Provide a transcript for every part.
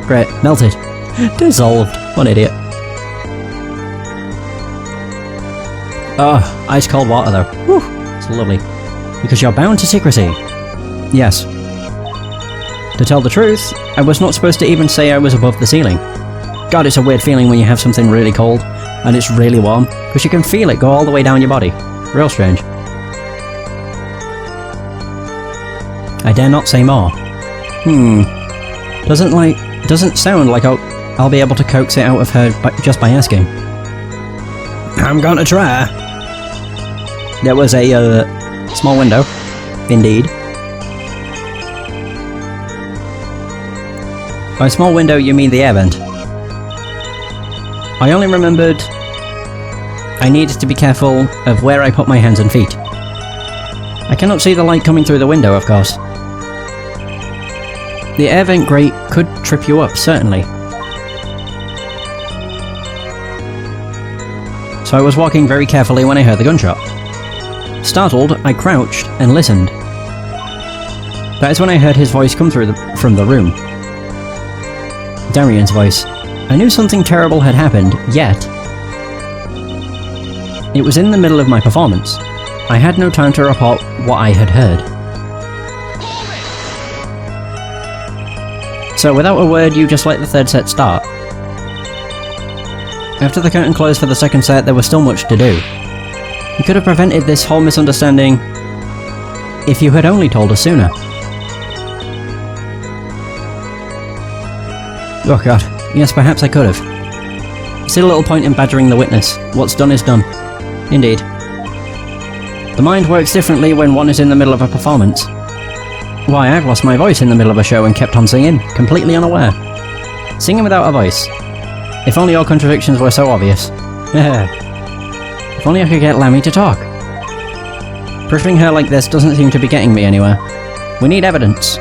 Great. Melted. Dissolved. What an idiot. Oh, ice cold water though. Whew. It's lovely. Because you're bound to secrecy. Yes. To tell the truth, I was not supposed to even say I was above the ceiling. God, it's a weird feeling when you have something really cold, and it's really warm, because you can feel it go all the way down your body. Real strange. I dare not say more. Doesn't sound like I'll be able to coax it out of her just by asking. I'm gonna try. There was a small window. Indeed. By small window you mean the air vent. I only remembered I needed to be careful of where I put my hands and feet. I cannot see the light coming through the window, of course. The air vent grate could trip you up, certainly. So I was walking very carefully when I heard the gunshot. Startled, I crouched and listened. That is when I heard his voice come through from the room. Darian's voice. I knew something terrible had happened, yet it was in the middle of my performance. I had no time to report what I had heard. So without a word, you just let the third set start. After the curtain closed for the second set, there was still much to do. You could have prevented this whole misunderstanding if you had only told us sooner. Oh god, yes, perhaps I could have. Still a little point in badgering the witness. What's done is done. Indeed. The mind works differently when one is in the middle of a performance. Why, I've lost my voice in the middle of a show and kept on singing, completely unaware. Singing without a voice. If only all contradictions were so obvious. If only I could get Lammy to talk. Pressuring her like this doesn't seem to be getting me anywhere. We need evidence.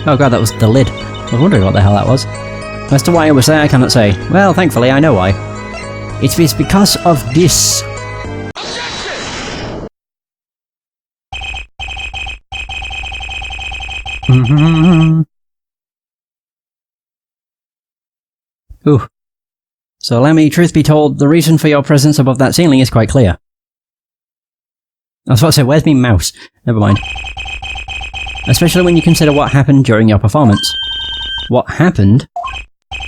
Oh god, that was the lid. I was wondering what the hell that was. As to why I was there, I cannot say. Well, thankfully, I know why. It was because of this. Ooh. So Lemmy, truth be told, the reason for your presence above that ceiling is quite clear. I was about to say, where's me mouse? Never mind. Especially when you consider what happened during your performance. What happened?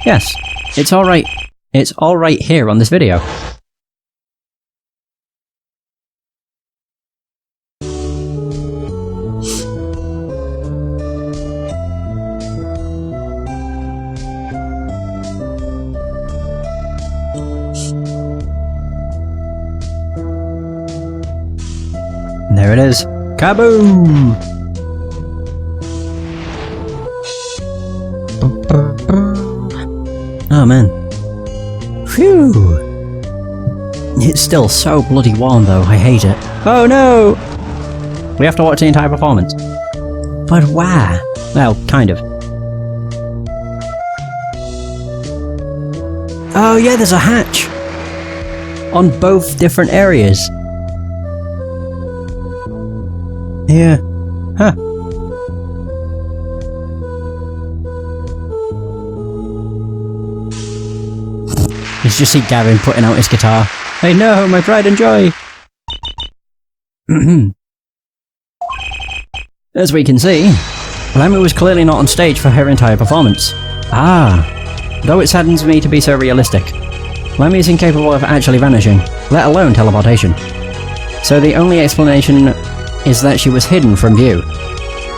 Yes, it's alright. It's alright here on this video. There it is. Kaboom! Oh man. Phew! It's still so bloody warm though, I hate it. Oh no! We have to watch the entire performance. But why? Well, kind of. Oh yeah, there's a hatch! On both different areas. Yeah. Huh. You just see Gavin putting out his guitar. Hey no, my pride and joy! As we can see, Lemmy was clearly not on stage for her entire performance. Ah. Though it saddens me to be so realistic. Lemmy is incapable of actually vanishing, let alone teleportation. So the only explanation is that she was hidden from view.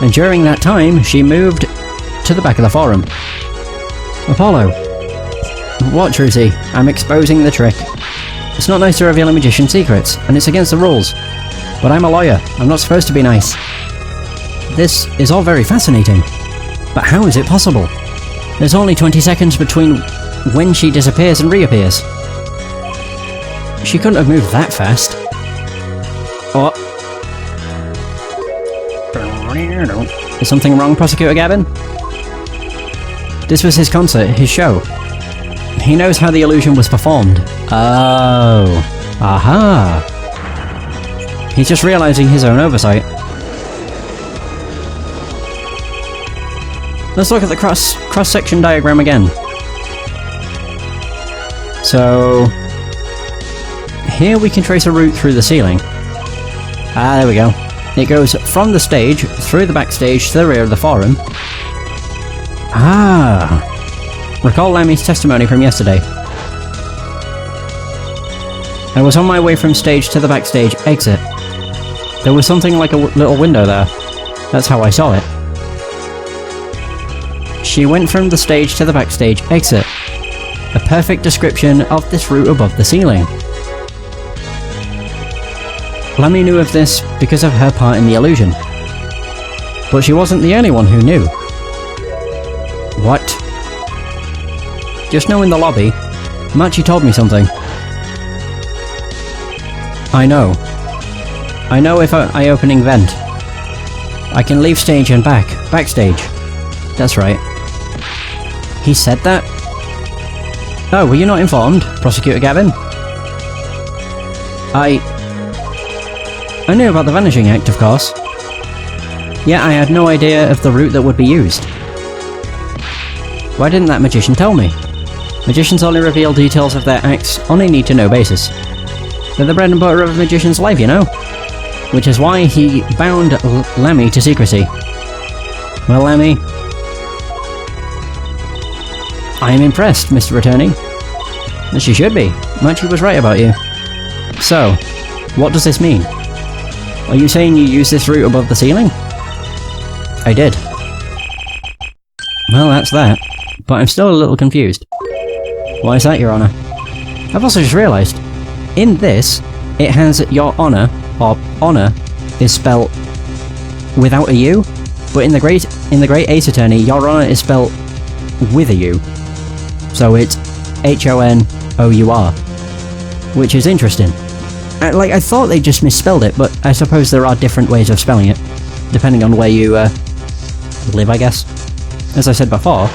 And during that time, she moved to the back of the forum. Apollo. What, Trucy? I'm exposing the trick. It's not nice to reveal a magician's secrets, and it's against the rules. But I'm a lawyer. I'm not supposed to be nice. This is all very fascinating. But how is it possible? There's only 20 seconds between when she disappears and reappears. She couldn't have moved that fast. Oh. Is something wrong, Prosecutor Gavin? This was his concert, his show. He knows how the illusion was performed. Oh. Aha. He's just realizing his own oversight. Let's look at the cross-section diagram again. So... here we can trace a route through the ceiling. Ah, there we go. It goes from the stage, through the backstage, to the rear of the forum. Ah! Recall Lemmy's testimony from yesterday. I was on my way from stage to the backstage exit. There was something like a little window there. That's how I saw it. She went from the stage to the backstage exit. A perfect description of this route above the ceiling. Lemmy knew of this because of her part in the illusion. But she wasn't the only one who knew. What? Just now in the lobby, Machi told me something. I know. I know if I opening vent, I can leave stage and backstage. That's right. He said that? Oh, were you not informed, Prosecutor Gavin? I knew about the Vanishing Act, of course. Yet I had no idea of the route that would be used. Why didn't that magician tell me? Magicians only reveal details of their acts on a need-to-know basis. They're the bread and butter of a magician's life, you know? Which is why he bound Lemmy to secrecy. Well, Lemmy... I am impressed, Mr. Attorney. As you should be. Machi was right about you. So, what does this mean? Are you saying you used this route above the ceiling? I did. Well, that's that. But I'm still a little confused. Why is that, Your Honour? I've also just realised, in this, it has Your Honour, or Honour, is spelt without a U, but in the Great Ace Attorney, Your Honour is spelt with a U. So it's H-O-N-O-U-R, which is interesting. I thought they just misspelled it, but I suppose there are different ways of spelling it, depending on where you live, I guess. As I said before.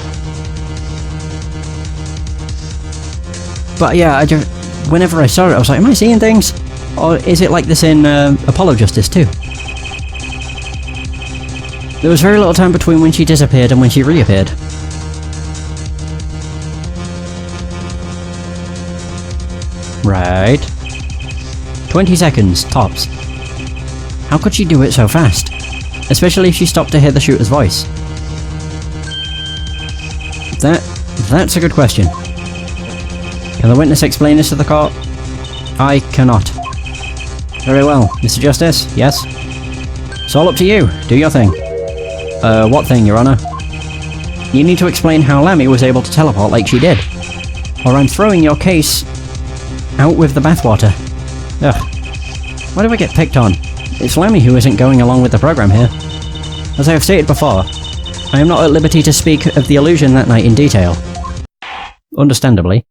But yeah, whenever I saw it, I was like, am I seeing things? Or is it like this in Apollo Justice too? There was very little time between when she disappeared and when she reappeared. Right. 20 seconds, tops. How could she do it so fast? Especially if she stopped to hear the shooter's voice. That's a good question. Can the witness explain this to the court? I cannot. Very well, Mr. Justice, yes? It's all up to you, do your thing. What thing, Your Honour? You need to explain how Lemmy was able to teleport like she did. Or I'm throwing your case out with the bathwater. Ugh. Why do I get picked on? It's Lemmy who isn't going along with the program here. As I have stated before, I am not at liberty to speak of the illusion that night in detail. Understandably.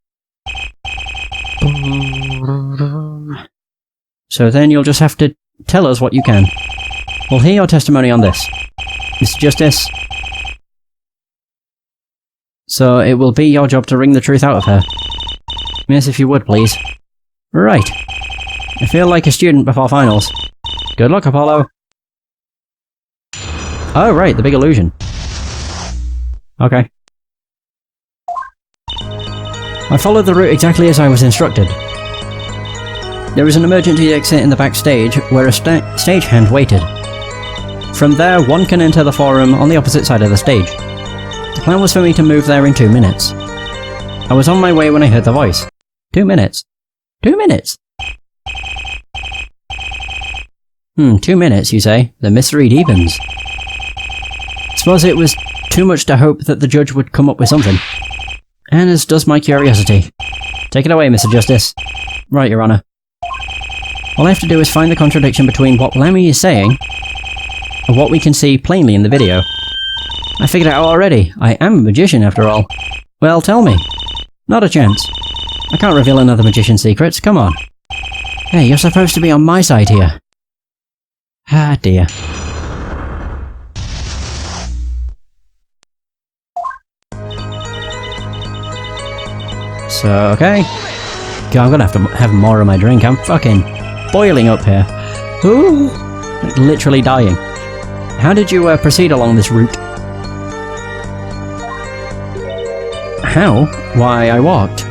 So then you'll just have to tell us what you can. We'll hear your testimony on this. Mr. Justice. So it will be your job to wring the truth out of her. Yes, if you would, please. Right. I feel like a student before finals. Good luck, Apollo. Oh, right, the big illusion. Okay. I followed the route exactly as I was instructed. There was an emergency exit in the backstage where a stagehand waited. From there, one can enter the forum on the opposite side of the stage. The plan was for me to move there in 2 minutes. I was on my way when I heard the voice. 2 minutes. 2 minutes? 2 minutes, you say? The mystery deepens. Suppose it was too much to hope that the judge would come up with something. And as does my curiosity. Take it away, Mr. Justice. Right, Your Honour. All I have to do is find the contradiction between what Lemmy is saying and what we can see plainly in the video. I figured it out already. I am a magician, after all. Well, tell me. Not a chance. I can't reveal another magician's secrets, come on. Hey, you're supposed to be on my side here. Ah, dear. So, okay. God, I'm gonna have to have more of my drink. I'm fucking boiling up here. Ooh! Literally dying. How did you proceed along this route? How? Why, I walked.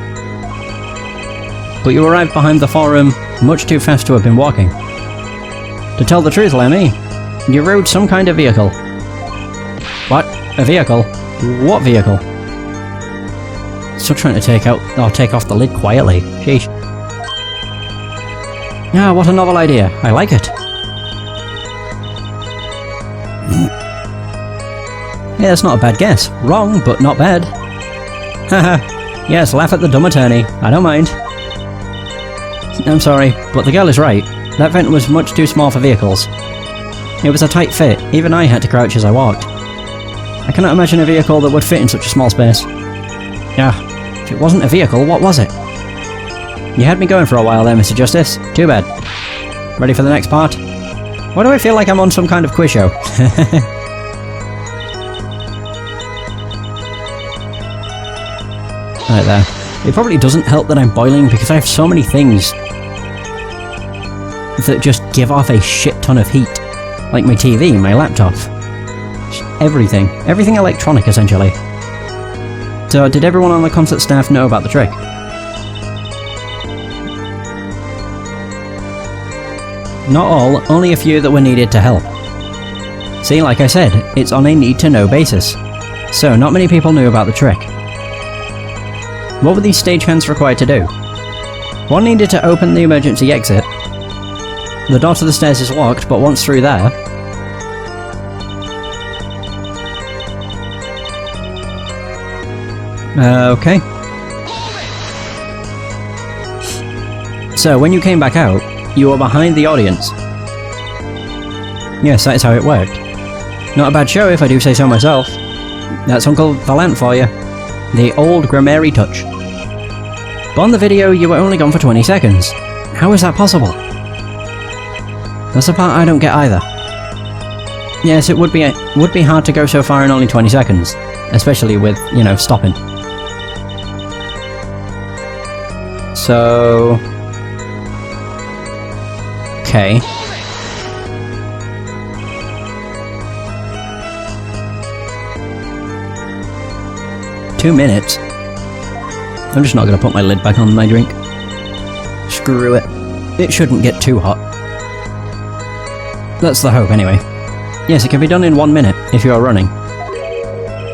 But you arrived behind the forum much too fast to have been walking. To tell the truth, Lemmy, you rode some kind of vehicle. What? A vehicle? What vehicle? Still trying to take off the lid quietly. Sheesh. Ah, what a novel idea. I like it. Yeah, that's not a bad guess. Wrong, but not bad. Haha. Yes, laugh at the dumb attorney. I don't mind. I'm sorry, but the girl is right. That vent was much too small for vehicles. It was a tight fit. Even I had to crouch as I walked. I cannot imagine a vehicle that would fit in such a small space. Yeah, if it wasn't a vehicle, what was it? You had me going for a while there, Mr. Justice. Too bad. Ready for the next part? Why do I feel like I'm on some kind of quiz show? Right there. It probably doesn't help that I'm boiling because I have so many things that just give off a shit ton of heat. Like my TV, my laptop. Just everything. Everything electronic, essentially. So, did everyone on the concert staff know about the trick? Not all, only a few that were needed to help. See, like I said, it's on a need-to-know basis. So, not many people knew about the trick. What were these stagehands required to do? One needed to open the emergency exit. The door to the stairs is locked, but once through there... okay. So, when you came back out, you were behind the audience. Yes, that is how it worked. Not a bad show if I do say so myself. That's Uncle Valant for you. The old grammary touch. But on the video, you were only gone for 20 seconds. How is that possible? That's the part I don't get either. Yes, it would be hard to go so far in only 20 seconds. Especially with, you know, stopping. So... okay. Two minutes? I'm just not going to put my lid back on my drink. Screw it. It shouldn't get too hot. That's the hope, anyway. Yes, it can be done in 1 minute, if you are running.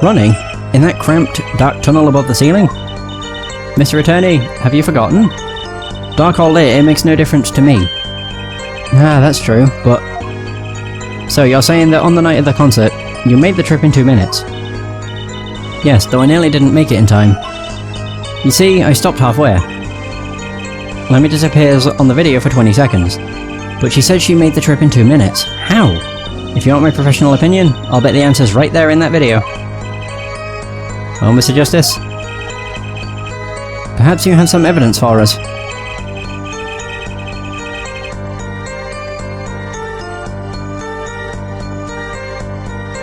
Running? In that cramped, dark tunnel above the ceiling? Mr. Attorney, have you forgotten? Dark or lit, it makes no difference to me. Ah, that's true, but... So, you're saying that on the night of the concert, you made the trip in 2 minutes? Yes, though I nearly didn't make it in time. You see, I stopped halfway. Lemmy disappears on the video for 20 seconds. But she said she made the trip in 2 minutes. How? If you want my professional opinion, I'll bet the answer's right there in that video. Oh, Mr. Justice? Perhaps you have some evidence for us.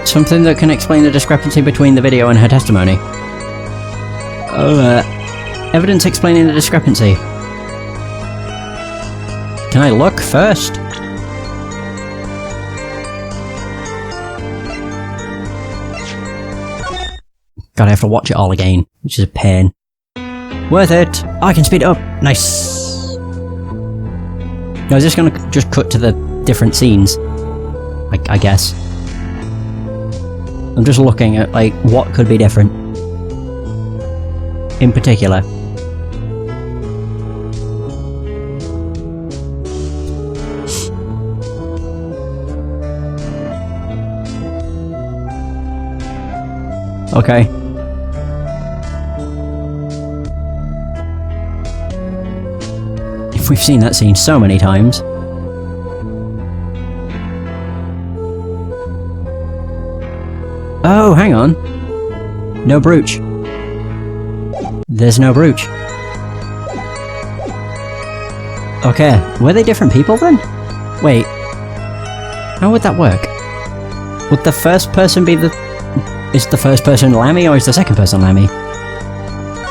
Something that can explain the discrepancy between the video and her testimony. Evidence explaining the discrepancy. Can I look first? God, I have to watch it all again, which is a pain. Worth it! I can speed it up! Nice! I was just gonna just cut to the different scenes. I guess. I'm just looking at, like, what could be different. In particular. Okay. If we've seen that scene so many times. Oh, hang on. No brooch. There's no brooch. Okay, were they different people then? Wait. How would that work? Would the first person be the... Is the first person Lammy or is the second person Lammy?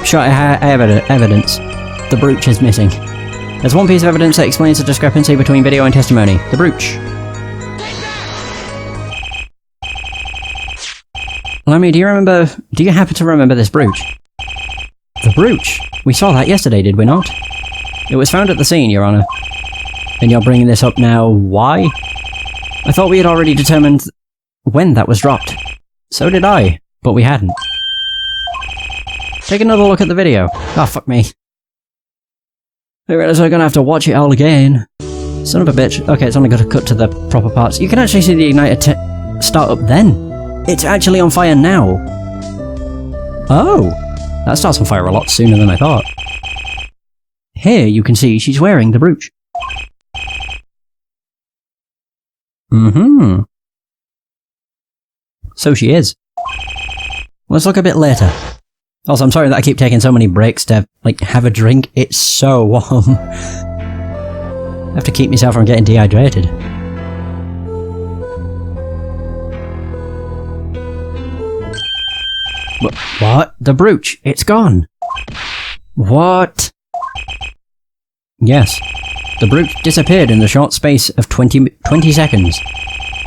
Sure, I have evidence. The brooch is missing. There's one piece of evidence that explains the discrepancy between video and testimony. The brooch. Lammy, do you happen to remember this brooch? The brooch! We saw that yesterday, did we not? It was found at the scene, Your Honor. And you're bringing this up now, why? I thought we had already determined when that was dropped. So did I, but we hadn't. Take another look at the video. Oh, fuck me. I realise I'm gonna have to watch it all again. Son of a bitch. Okay, it's only got to cut to the proper parts. You can actually see the igniter start up then. It's actually on fire now. Oh! That starts on fire a lot sooner than I thought. Here you can see she's wearing the brooch. Mm-hmm. So she is. Let's look a bit later. Also, I'm sorry that I keep taking so many breaks to, like, have a drink. It's so warm. I have to keep myself from getting dehydrated. What? The brooch? It's gone. What? Yes. The brooch disappeared in the short space of 20 seconds.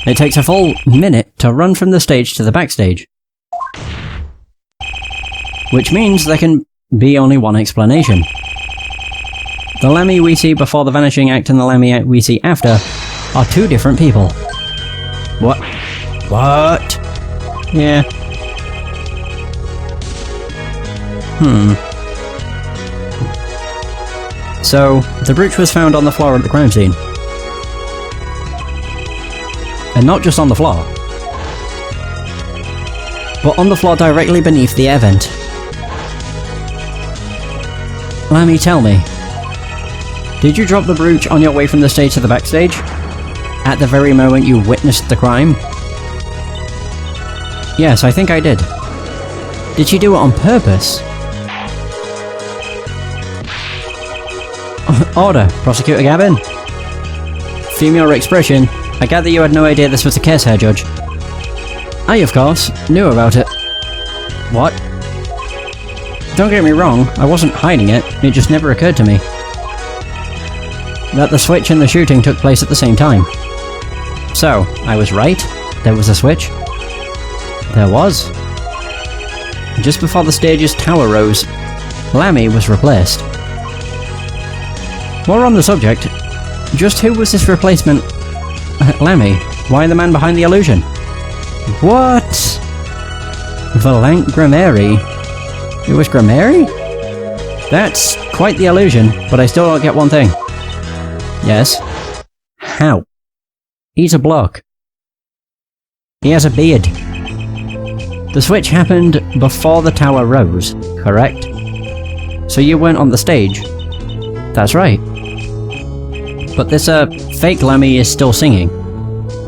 It takes a full minute to run from the stage to the backstage. Which means there can be only one explanation. The Lemmy we see before the vanishing act and the Lemmy we see after are two different people. What? What? Yeah. So, the brooch was found on the floor at the crime scene. And not just on the floor, but on the floor directly beneath the air vent. Lemmy, tell me, did you drop the brooch on your way from the stage to the backstage? At the very moment you witnessed the crime? Yes, I think I did. Did she do it on purpose? Order, Prosecutor Gavin. From your expression, I gather you had no idea this was the case here, Judge. I, of course, knew about it. What? Don't get me wrong, I wasn't hiding it, it just never occurred to me that the switch and the shooting took place at the same time. So, I was right? There was a switch? There was. Just before the stage's tower rose, Lemmy was replaced. While we're on the subject, just who was this replacement? Lemmy? Why the man behind the illusion? What? Valant Grimeri? It was Grimeri? That's quite the illusion, but I still don't get one thing. Yes? How? He's a bloke. He has a beard. The switch happened before the tower rose, correct? So you weren't on the stage? That's right. But this, fake Lemmy is still singing.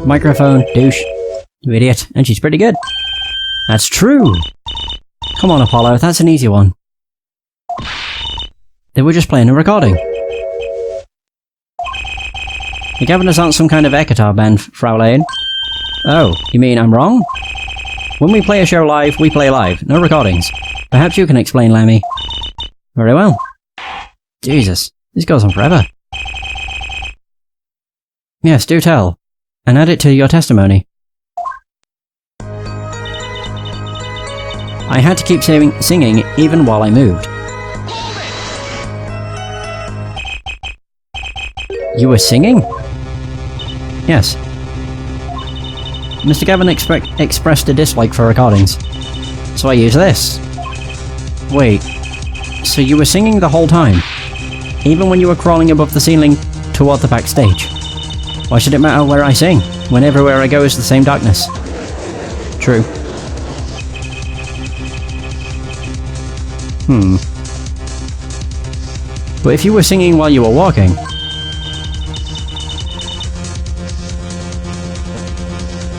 Microphone, douche, you idiot, and she's pretty good. That's true! Come on, Apollo, that's an easy one. They were just playing a recording. The Governors aren't some kind of Ekatar band, Frau Lane. Oh, you mean I'm wrong? When we play a show live, we play live, no recordings. Perhaps you can explain, Lemmy. Very well. Jesus, this goes on forever. Yes, do tell. And add it to your testimony. I had to keep singing even while I moved. You were singing? Yes. Mr. Gavin expressed a dislike for recordings, so I used this. Wait, so you were singing the whole time? Even when you were crawling above the ceiling toward the backstage? Why should it matter where I sing, when everywhere I go is the same darkness? True. But if you were singing while you were walking...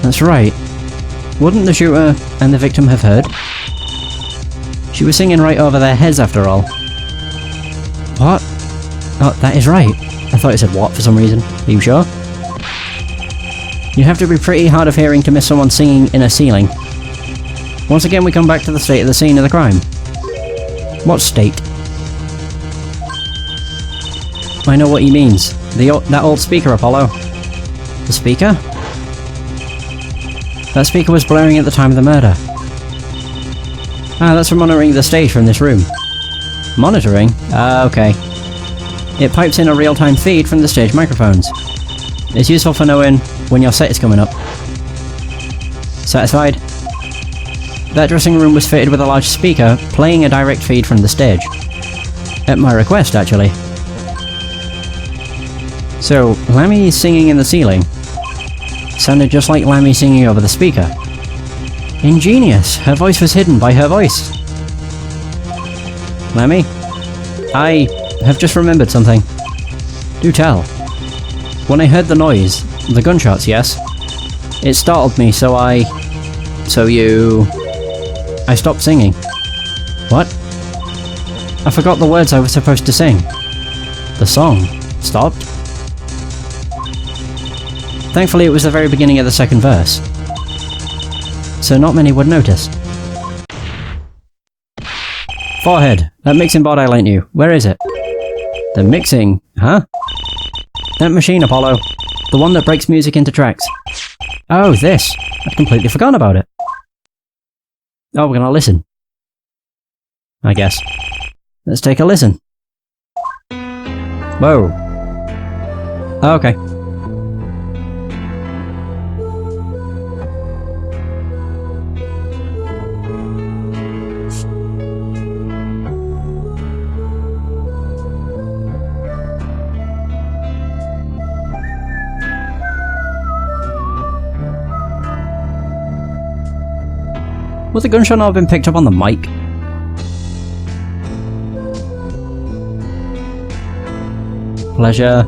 That's right. Wouldn't the shooter and the victim have heard? She was singing right over their heads after all. What? Oh, that is right. I thought it said what for some reason. Are you sure? You have to be pretty hard of hearing to miss someone singing in a ceiling. Once again we come back to the state of the scene of the crime. What state? I know what he means. That old speaker, Apollo. The speaker? That speaker was blaring at the time of the murder. Ah, that's for monitoring the stage from this room. Monitoring? Okay. It pipes in a real-time feed from the stage microphones. It's useful for knowing when your set is coming up. Satisfied? That dressing room was fitted with a large speaker, playing a direct feed from the stage. At my request, actually. So, Lammy singing in the ceiling sounded just like Lammy singing over the speaker. Ingenious! Her voice was hidden by her voice. Lammy? I have just remembered something. Do tell. When I heard the noise, the gunshots, yes? It startled me, so I stopped singing. What? I forgot the words I was supposed to sing. The song stopped? Thankfully it was the very beginning of the second verse, so not many would notice. Forehead, that mixing board I lent you, where is it? The mixing, huh? That machine, Apollo. The one that breaks music into tracks. Oh, this. I'd completely forgotten about it. Oh, we're gonna listen. I guess. Let's take a listen. Whoa. Okay. Would the gunshot not have been picked up on the mic? Pleasure.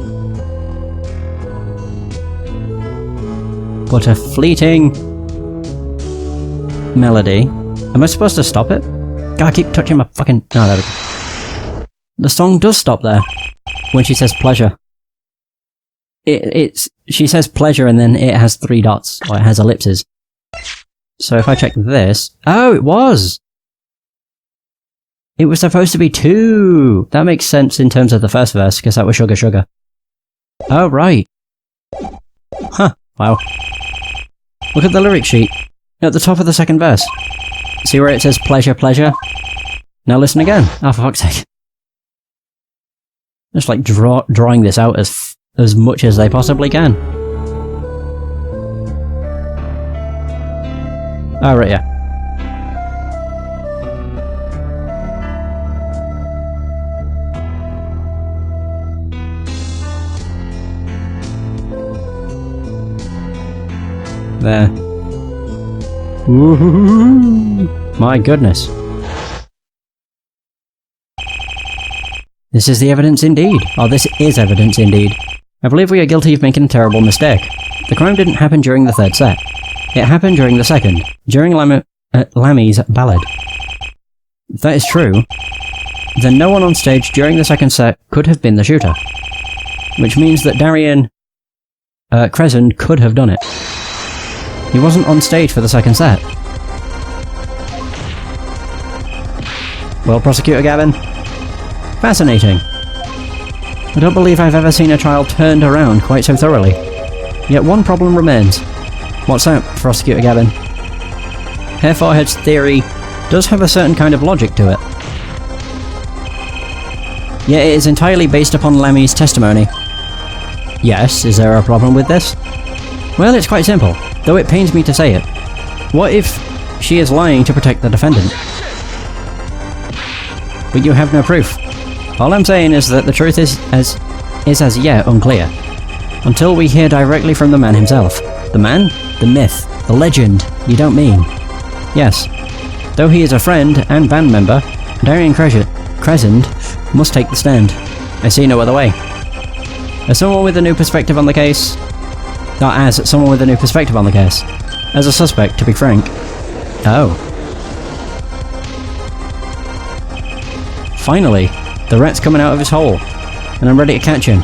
But a fleeting melody. Am I supposed to stop it? God, I keep touching my fucking... Oh, there we go. The song does stop there when she says pleasure. She says pleasure and then it has 3 dots, or it has ellipses. So if I check this... Oh, it was! It was supposed to be 2! That makes sense in terms of the first verse, because that was Sugar Sugar. Oh, right. Huh, wow. Look at the lyric sheet. At the top of the second verse. See where it says pleasure, pleasure? Now listen again. Oh, for fuck's sake. Just like drawing this out as much as they possibly can. Oh, right, yeah. There. Woohoo! My goodness. This is the evidence indeed. Oh, this is evidence indeed. I believe we are guilty of making a terrible mistake. The crime didn't happen during the third set. It happened during the second, during Lammy's ballad. If that is true, then no one on stage during the second set could have been the shooter. Which means that Darian Crescent could have done it. He wasn't on stage for the second set. Well, Prosecutor Gavin? Fascinating. I don't believe I've ever seen a trial turned around quite so thoroughly. Yet one problem remains. What's that, Prosecutor Gavin? Herr Forehead's theory does have a certain kind of logic to it. Yet it is entirely based upon Lammy's testimony. Yes, is there a problem with this? Well, it's quite simple, though it pains me to say it. What if she is lying to protect the defendant? But you have no proof. All I'm saying is that the truth is as yet unclear. Until we hear directly from the man himself. The man? The myth. The legend. You don't mean. Yes. Though he is a friend and band member, Darian Crescent must take the stand. I see no other way. As someone with a new perspective on the case... Not as someone with a new perspective on the case. As a suspect, to be frank. Oh. Finally, the rat's coming out of his hole, and I'm ready to catch him.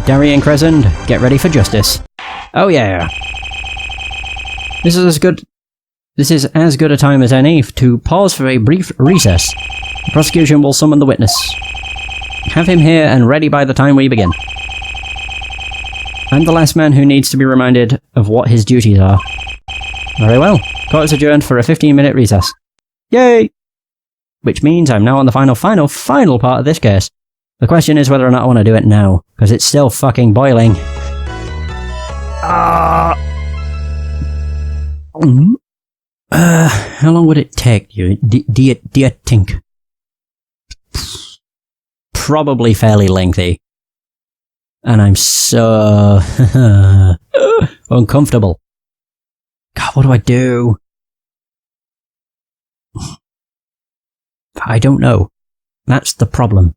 Darian Crescent, get ready for justice. Oh yeah! This is as good a time as any to pause for a brief recess. The prosecution will summon the witness. Have him here and ready by the time we begin. I'm the last man who needs to be reminded of what his duties are. Very well. Court is adjourned for a 15-minute recess. Yay! which means I'm now on the final part of this case. The question is whether or not I want to do it now, because it's still fucking boiling. How long would it take you? Do you think? Probably fairly lengthy. And I'm so uncomfortable. God, what do I do? I don't know. That's the problem.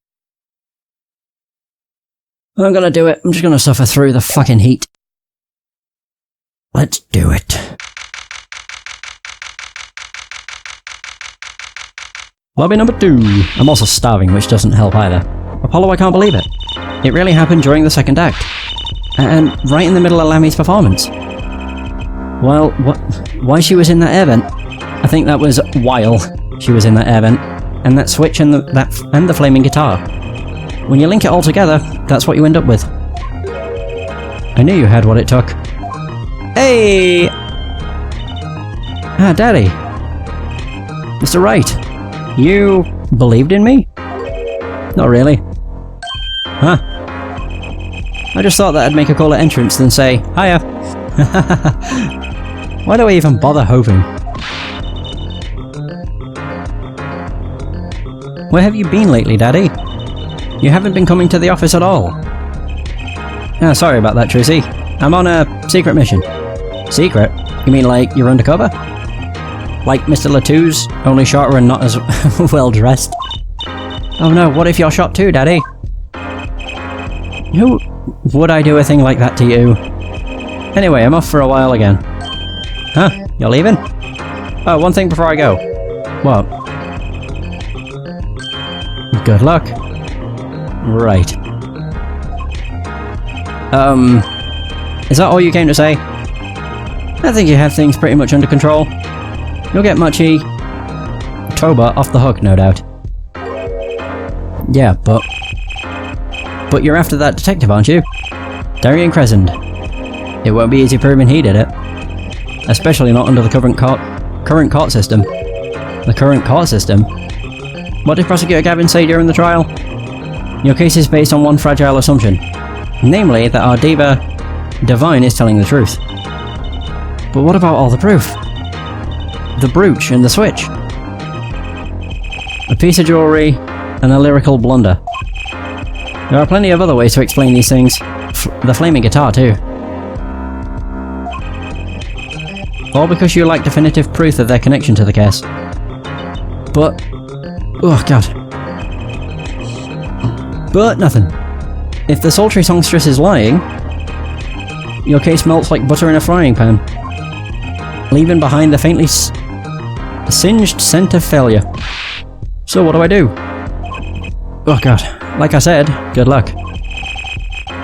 I'm gonna do it. I'm just gonna suffer through the fucking heat. Let's do it. Lobby number 2. I'm also starving, which doesn't help either. Apollo, I can't believe it. It really happened during the second act. And right in the middle of Lammy's performance. Well, why she was in that air vent? I think that was while she was in that air vent. And that switch and the flaming guitar. When you link it all together, that's what you end up with. I knew you had what it took. Hey! Ah, Daddy. Mr. Wright. You believed in me? Not really. Huh. I just thought that I'd make a cooler entrance than say, hiya. Why do I even bother hoping? Where have you been lately, Daddy? You haven't been coming to the office at all. Ah, sorry about that, Trucy. I'm on a secret mission. Secret? You mean like you're undercover? Like Mr. Latou's, only shorter and not as well dressed? Oh no, what if you're shot too, Daddy? Who would I do a thing like that to you? Anyway, I'm off for a while again. Huh? You're leaving? Oh, one thing before I go. What? Good luck. Right. Is that all you came to say? I think you have things pretty much under control. You'll get Machi Toba off the hook, no doubt. Yeah, but you're after that detective, aren't you? Darian Crescent. It won't be easy proving he did it. Especially not under the current court system. The current court system? What did Prosecutor Gavin say during the trial? Your case is based on one fragile assumption. Namely, that our diva, Divine, is telling the truth. But what about all the proof? The brooch and the switch? A piece of jewellery and a lyrical blunder. There are plenty of other ways to explain these things. The flaming guitar, too. All because you lack definitive proof of their connection to the case. But... oh, God. But nothing. If the sultry songstress is lying, your case melts like butter in a frying pan, leaving behind the faintly singed scent of failure. So what do I do? Oh God. Like I said, good luck.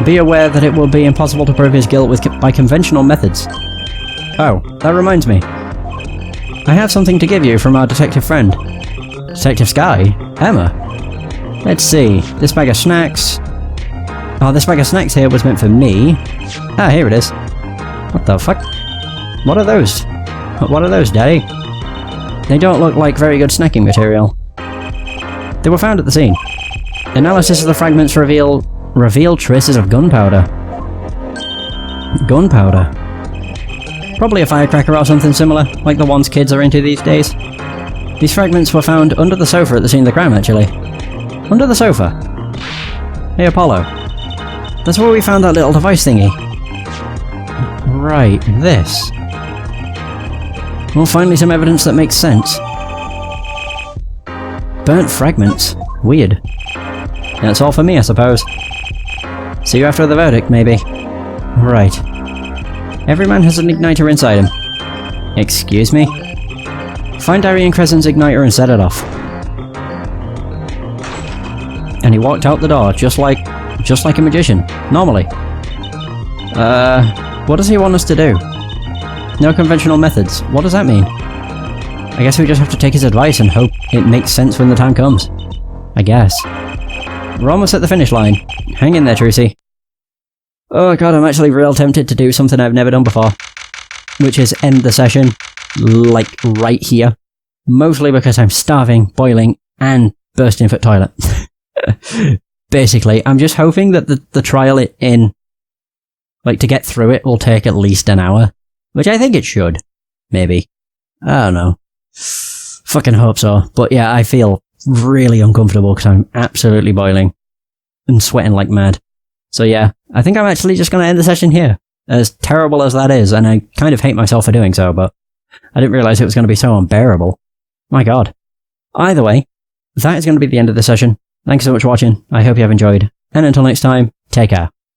Be aware that it will be impossible to prove his guilt by conventional methods. Oh, that reminds me. I have something to give you from our detective friend. Detective Sky? Emma? Let's see. This bag of snacks... oh, this bag of snacks here was meant for me. Ah, here it is. What the fuck? What are those? What are those, Daddy? They don't look like very good snacking material. They were found at the scene. Analysis of the fragments revealed traces of gunpowder. Gunpowder? Probably a firecracker or something similar, like the ones kids are into these days. These fragments were found under the sofa at the scene of the crime, actually. Under the sofa? Hey, Apollo. That's where we found that little device thingy. Right, this. Well, finally some evidence that makes sense. Burnt fragments. Weird. That's all for me, I suppose. See you after the verdict, maybe. Right. Every man has an igniter inside him. Excuse me? Find Darian Crescent's igniter and set it off. And he walked out the door, just like a magician, normally. What does he want us to do? No conventional methods. What does that mean? I guess we just have to take his advice and hope it makes sense when the time comes. I guess. We're almost at the finish line. Hang in there, Trucy. Oh God, I'm actually real tempted to do something I've never done before. Which is end the session, like, right here. Mostly because I'm starving, boiling, and bursting for toilet. Basically, I'm just hoping that the trial in, like, to get through it will take at least an hour. Which I think it should. Maybe. I don't know. Fucking hope so. But yeah, I feel really uncomfortable because I'm absolutely boiling and sweating like mad. So yeah, I think I'm actually just going to end the session here. As terrible as that is, and I kind of hate myself for doing so, but I didn't realise it was going to be so unbearable. My god. Either way, that is going to be the end of the session. Thanks so much for watching. I hope you have enjoyed. And until next time, take care.